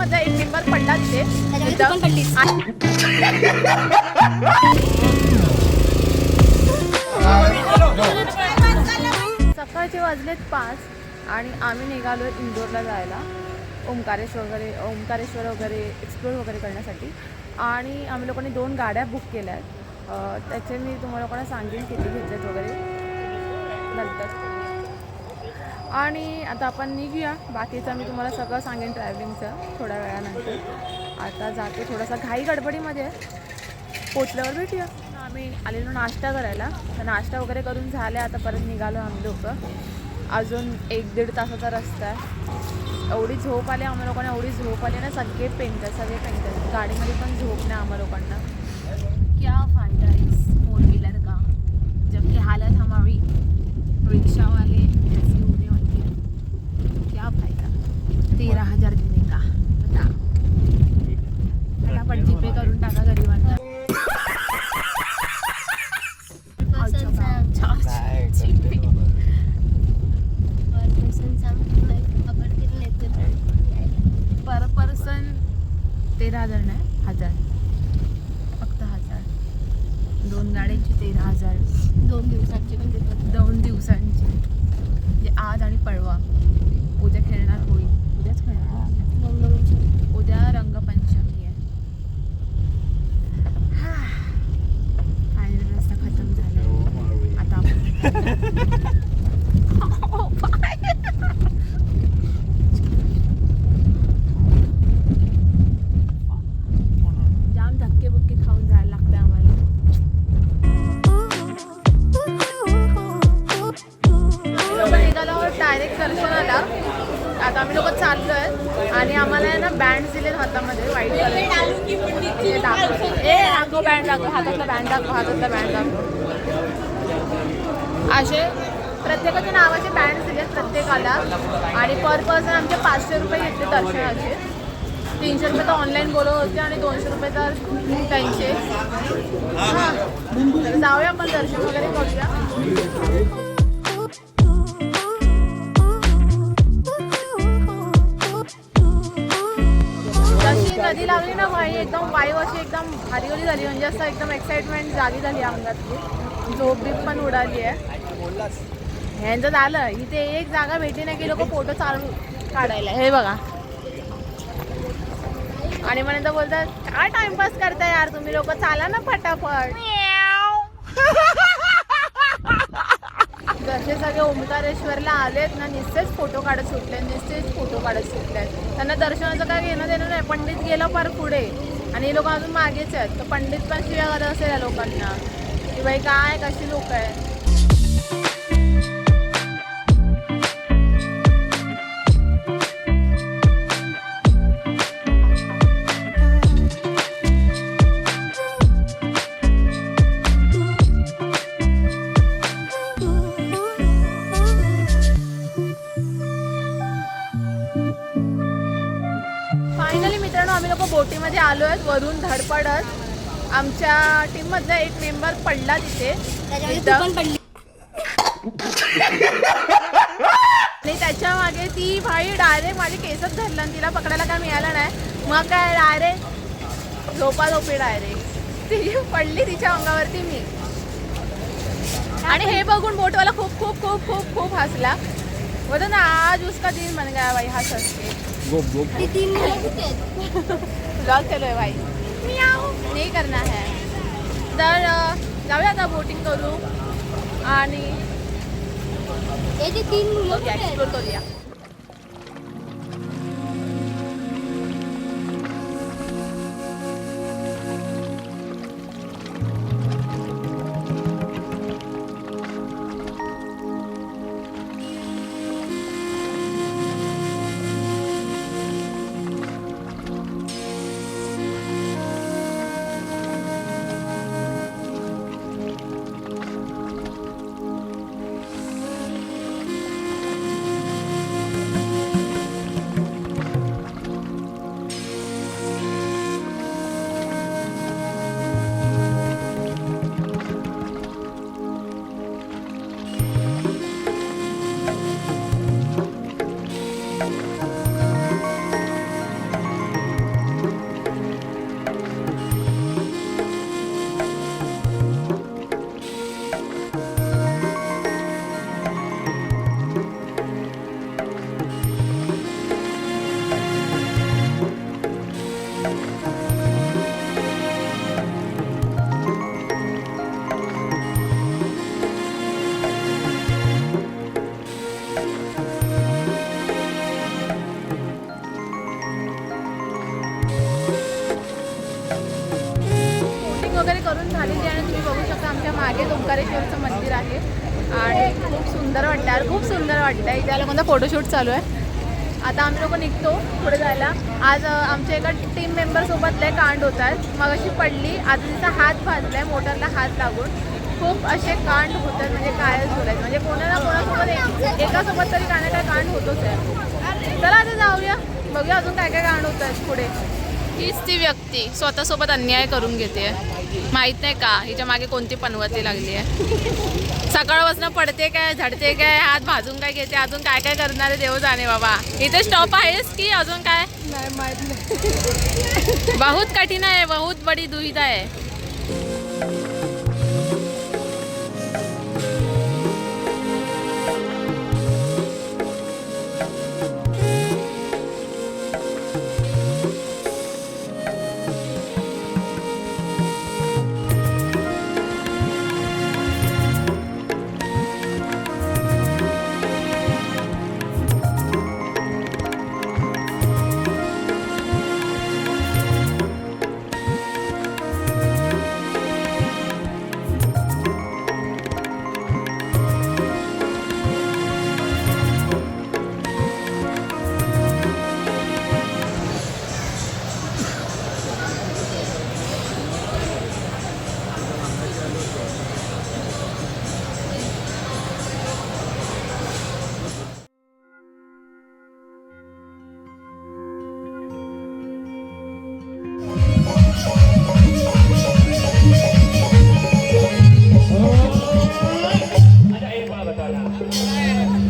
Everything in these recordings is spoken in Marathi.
मधला एक मेंबर पडला तिथे. सकाळचे वाजलेत 5 आणि आम्ही निघालो इंदोरला जायला ओंकारेश्वर वगैरे एक्सप्लोर वगैरे करण्यासाठी. आणि आम्ही लोकांनी 2 गाड्या बुक केल्या आहेत. त्याचे मी तुम्हाला लोकांना सांगेन किती घेतलेत वगैरे नंतर. आणि आता आपण निघूया. बाकीचं मी तुम्हाला सगळं सांगेन ट्रॅव्हलिंगचं थोड्या वेळानंतर. आता जाते थोडासा घाई गडबडीमध्ये, पोचल्यावर भेटूया. आम्ही आलेलो नाश्ता करायला, तर नाश्ता वगैरे करून झाले. आता परत निघालो आम्ही लोक. अजून 1-1.5 तासाचा रस्ता आहे. एवढी झोप आली आम्हा लोकांना, एवढी झोप आली ना, सगळे पेंगतात. गाडीमध्ये पण झोप नाही आम्हा लोकांना. क्या फायदा इस 4 व्हीलर का जबकि हालत हमारी रिक्शा वाले जैसी होने वाली है. क्या फायदा 13,000 देने का. बता फटाफट जीपे करून टाका गरिबांना. पर पर्सन 13,000 नाही, 1,000, फक्त 1,000. 2 गाड्यांची 13,000. 2 दिवसांची पण देतात. 2 दिवसांची म्हणजे आज आणि परवा. उद्या खेळणार होळी. उद्याच खेळणार. उद्या रंगपंचमी आहे. फायनल रस्ता खतम झाला. आता आपण जाम धक्के बुक्के खाऊन जायला लागतं आम्हाला. निघाल्यावर डायरेक्ट दर्शनाला. आता आम्ही लोक चाललोय आणि आम्हाला आहे ना बँड दिले हातामध्ये व्हाईट कलर. बँड दाखव, हातातला बँड दाखव. असे प्रत्येकाच्या नावाचे बँड दिले प्रत्येकाला. आणि पर पर्सन आमचे 500 रुपये घेतले दर्शनाचे. 300 रुपये तर ऑनलाईन बोलवत होते आणि 200 रुपये तर त्यांचे. हां, जाऊया आपण दर्शन वगैरे करूया. जशी नदी लागली ना भाई, एकदम वाईव अशी एकदम भारी झाली. म्हणजे असं एकदम एक्साइटमेंट जागी झाली अंगातली. झोप बीप पण उडाली आहे. ह्यांचं झालं इथे एक जागा भेटली नाही की लोक फोटो चालू काढायला. हे बघा. आणि म्हणून तर बोलतात काय टाइमपास करताय यार तुम्ही लोक, चाला ना फटाफट. जसे सगळे ओंकारेश्वरला आलेत ना, नुसतेच फोटो काढत सुटले. त्यांना दर्शनाचं काय घेणं देणं नाही. पंडित गेलं फार पुढे आणि हे लोक अजून मागेच आहेत. तर पंडित पण शिव्या करत असेल या लोकांना की बाई काय कशी लोक आहे. फायनली मित्रांनो आम्ही लोक बोटीमध्ये आलो आहेत. वरून धडपडत आमच्या टीम मधला एक मेंबर पडला तिथे. आणि त्याच्या मागे ती भाई डायरेक्ट माझी केसच धरलं आणि तिला पकडायला काय मिळालं नाही. मग काय डायरेक्ट झोपाझोपी डायरेक्ट ती पडली तिच्या अंगावरती मी. आणि हे बघून बोटवाला खूप खूप खूप खूप खूप हसला. बोलतो ना आज उसका दिन बन गया भाई. हंस हंस के ब्लॉग चलो है भाई. नहीं करना है. तर जाऊया आता बोटिंग करू आणि एक्सप्लोर करूया. मागे ओंकारेश्वरचं मंदिर आहे आणि खूप सुंदर वाटतं यार, खूप सुंदर वाटतं. इथे आला कोणता फोटोशूट चालू आहे. आता आम्ही लोक निघतो पुढे जायला. आज आमच्या एका टीम मेंबरसोबत कांड होत आहेत. मग अशी पडली, आता तिचा हात भाजला आहे मोटरला हात लागून. खूप असे कांड होतात म्हणजे कायच बोलायचं, म्हणजे कोणाला कोणासोबत एकासोबत तरी काय ना काय कांड होतोच आहे. चला आता जाऊया, बघूया अजून काय काय कांड होत आहेत पुढे. हीच ती व्यक्ती स्वतःसोबत अन्याय करून घेते. माहीत नाही का हिच्या मागे कोणती पनवती लागली आहे. सकाळपासून पडते काय, झडते काय, हात भाजून काय घेते, अजून काय काय करणार आहे देव जाणे बाबा. इथे स्टॉप आहेस की अजून काय नाही माहित नाही. बहुत कठीण आहे, बहुत बडी दुविधा आहे.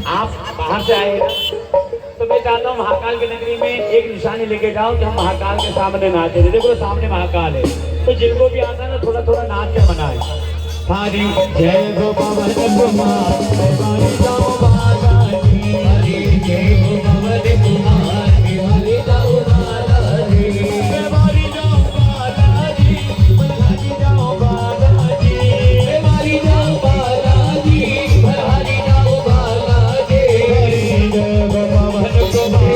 आप बाहर से आए तो मैं चाहता हूँ महाकाल की नगरी में एक निशानी लेके जाओ कि हम महाकाल के सामने नाचे। देखो सामने महाकाल है, तो जिनको भी आता है ना थोड़ा थोड़ा नाच के मनाए। हरी जय गो पवन कुमार, हरी जाओ बालाजी, हरी जय गो पवन कुमार, हरी जाओ बालाजी, हरी जाओ बालाजी, हरी जाओ बालाजी, हरी जाओ बालाजी, हरी जाओ बालाजी, हरी जय गो पवन कुमार,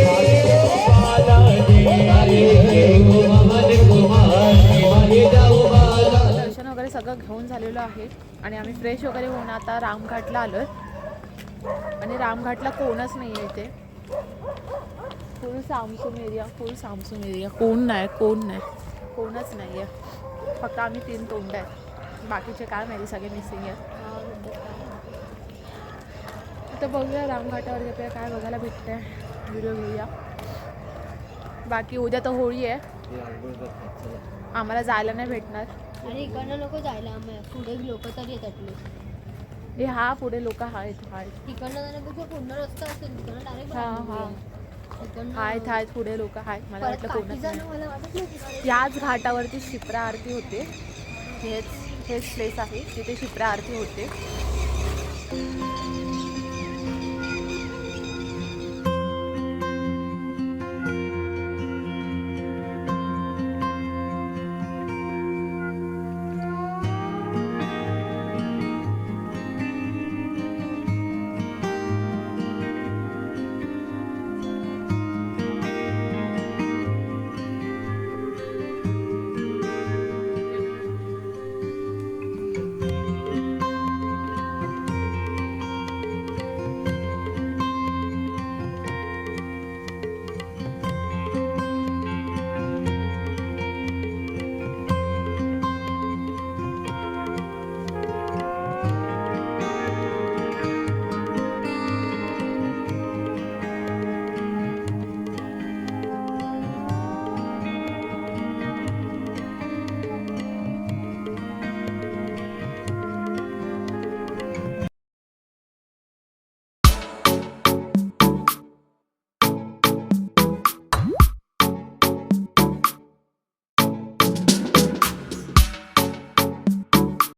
हरी जाओ बालाजी, हरी जय गो पवन कुमार, हरी जाओ बालाजी। दर्शन वगैरे सगळं घेऊन झालेलं आहे आणि आम्ही फ्रेश वगैरे होऊन आता रामघाटला आलोय. आणि रामघाटला कोणच नाही आहे इथे. फुल सामसूम एरिया, फुल सामसूम एरिया. कोणच नाही आहे. फक्त आम्ही 3 तोंड आहेत, बाकीचे काय माहिती सगळे मिसिंग आहेत. आता बघूया रामघाटावर आपल्याला काय बघायला भेटतंय, व्हिडिओ घेऊया. बाकी उद्या तर होळी आहे, आम्हाला जायला नाही भेटणार. आणि इकडनं नको जायला, आम्हाला पुढे लोक तरी येतात. हे हा पुढे लोक आहेत तिकडनं जाण्यापेक्षा पूर्ण रस्ता असेल तिकडनं डायरेक्ट आहेत पुढे लोक आहेत. मला वाटलं कोणच नाही. मला वाटत नाही. याच घाटावरती शिप्रा आरती होते. हेच प्लेस आहे तिथे शिप्रा आरती होते.